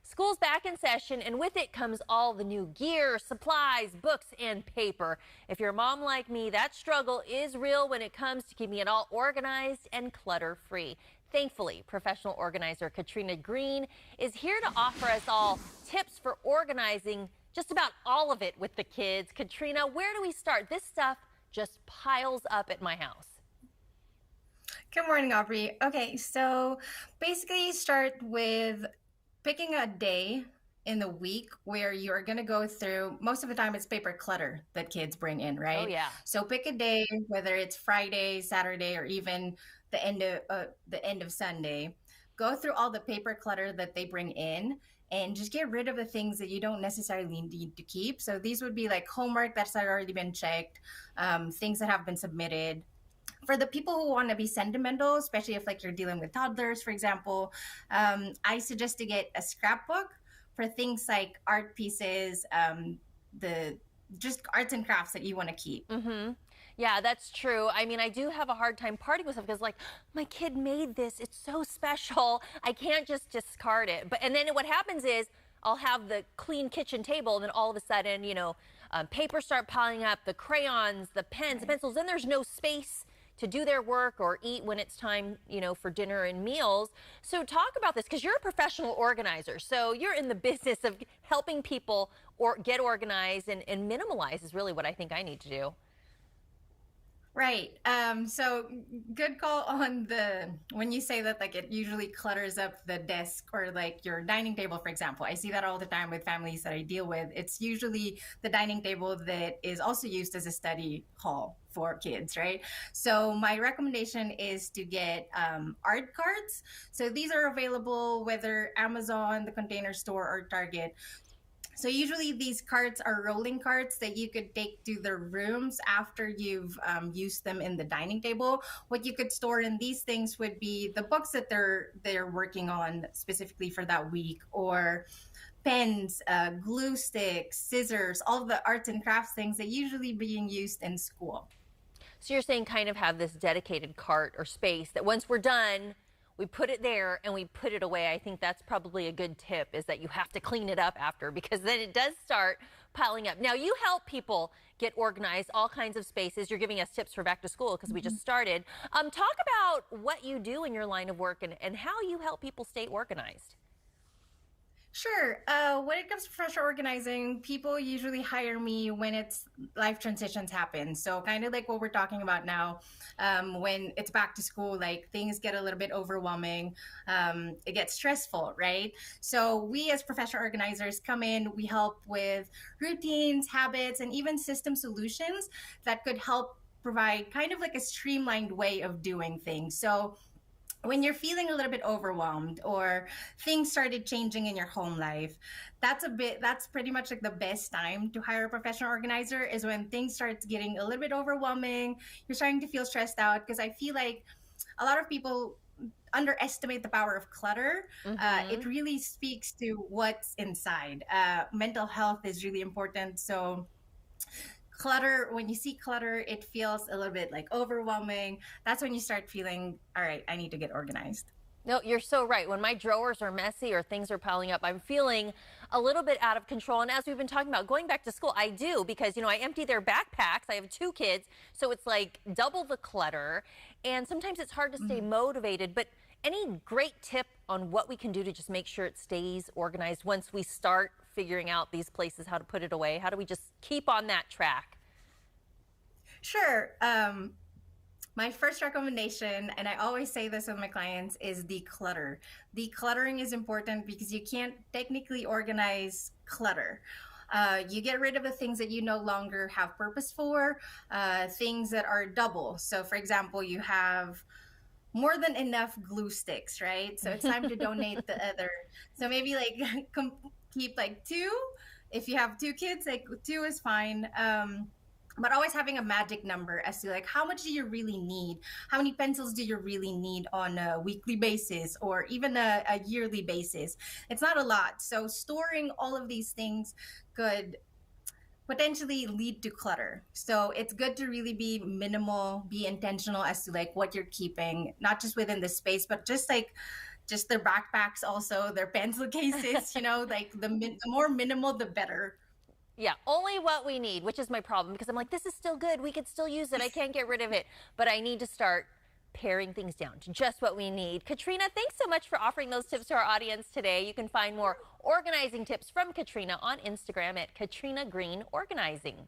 School's back in session, and with it comes all the new gear, supplies, books, and paper. If you're a mom like me, that struggle is real when it comes to keeping it all organized and clutter-free. Thankfully, professional organizer Katrina Green is here to offer us all tips for organizing just about all of it with the kids. Katrina, where do we start? This stuff just piles up at my house. Good morning, Aubrey. Okay, so basically start with picking a day in the week where you're going to go through, most of the time it's paper clutter that kids bring in, Oh, right? yeah. So pick a day, whether it's Friday, Saturday, or even the end of Sunday. Go through all the paper clutter that they bring in and just get rid of the things that you don't necessarily need to keep. So these would be like homework that's already been checked, things that have been submitted. For the people who want to be sentimental, especially if like you're dealing with toddlers, for example, I suggest to get a scrapbook for things like art pieces, the just arts and crafts that you want to keep. Yeah, that's true. I mean, I do have a hard time parting with stuff because, like, my kid made this. It's so special. I can't just discard it. But and then what happens is I'll have the clean kitchen table, and then all of a sudden, papers start piling up, the crayons, the pens, the pencils. Then there's no space to do their work or eat when it's time, for dinner and meals. So talk about this because you're a professional organizer. So you're in the business of helping people or get organized and minimalize is really what I think I need to do. Right. So good call on the when you say that like it usually clutters up the desk or like your dining table, for example. I see that all the time with families that I deal with. It's usually the dining table that is also used as a study hall for kids, right? So my recommendation is to get art cards. So these are available whether Amazon, the Container Store, or Target. So usually these carts are rolling carts that you could take to the rooms after you've used them in the dining table. What you could store in these things would be the books that they're working on specifically for that week, or pens, glue sticks, scissors, all the arts and crafts things that usually being used in school. So you're saying kind of have this dedicated cart or space that once we're done, we put it there and we put it away. I think that's probably a good tip is that you have to clean it up after because then it does start piling up. Now you help people get organized, all kinds of spaces. You're giving us tips for back to school because we just started. Talk about what you do in your line of work and how you help people stay organized. Sure. When it comes to professional organizing, people usually hire me when it's life transitions happen. So kind of like what we're talking about now, when it's back to school, like things get a little bit overwhelming. It gets stressful, right? So we as professional organizers come in, we help with routines, habits, and even system solutions that could help provide kind of like a streamlined way of doing things. So when you're feeling a little bit overwhelmed or things started changing in your home life, that's pretty much like the best time to hire a professional organizer is when things start getting a little bit overwhelming. You're starting to feel stressed out because I feel like a lot of people underestimate the power of clutter. It really speaks to what's inside. Mental health is really important. So clutter, when you see clutter, it feels a little bit like overwhelming. That's when you start feeling, all right, I need to get organized. No, you're so right. When my drawers are messy or things are piling up, I'm feeling a little bit out of control. And as we've been talking about going back to school, I do because, I empty their backpacks. I have two kids, so it's like double the clutter. And sometimes it's hard to stay motivated. But any great tip on what we can do to just make sure it stays organized once we start figuring out these places, how to put it away? How do we just keep on that track? Sure. My first recommendation, and I always say this with my clients, is declutter. Decluttering is important because you can't technically organize clutter. You get rid of the things that you no longer have purpose for, things that are double. So, for example, you have more than enough glue sticks, right? So it's time to donate the other. So maybe like keep like two. If you have two kids, like two is fine. But always having a magic number as to like how much do you really need, how many pencils do you really need on a weekly basis or even a yearly basis. It's not a lot, so storing all of these things could potentially lead to clutter. So it's good to really be minimal, be intentional as to like what you're keeping, not just within the space but just like just their backpacks, also their pencil cases, like the more minimal, the better. Yeah, only what we need, which is my problem because I'm like, this is still good. We could still use it. I can't get rid of it. But I need to start paring things down to just what we need. Katrina, thanks so much for offering those tips to our audience today. You can find more organizing tips from Katrina on Instagram at Katrina Green Organizing.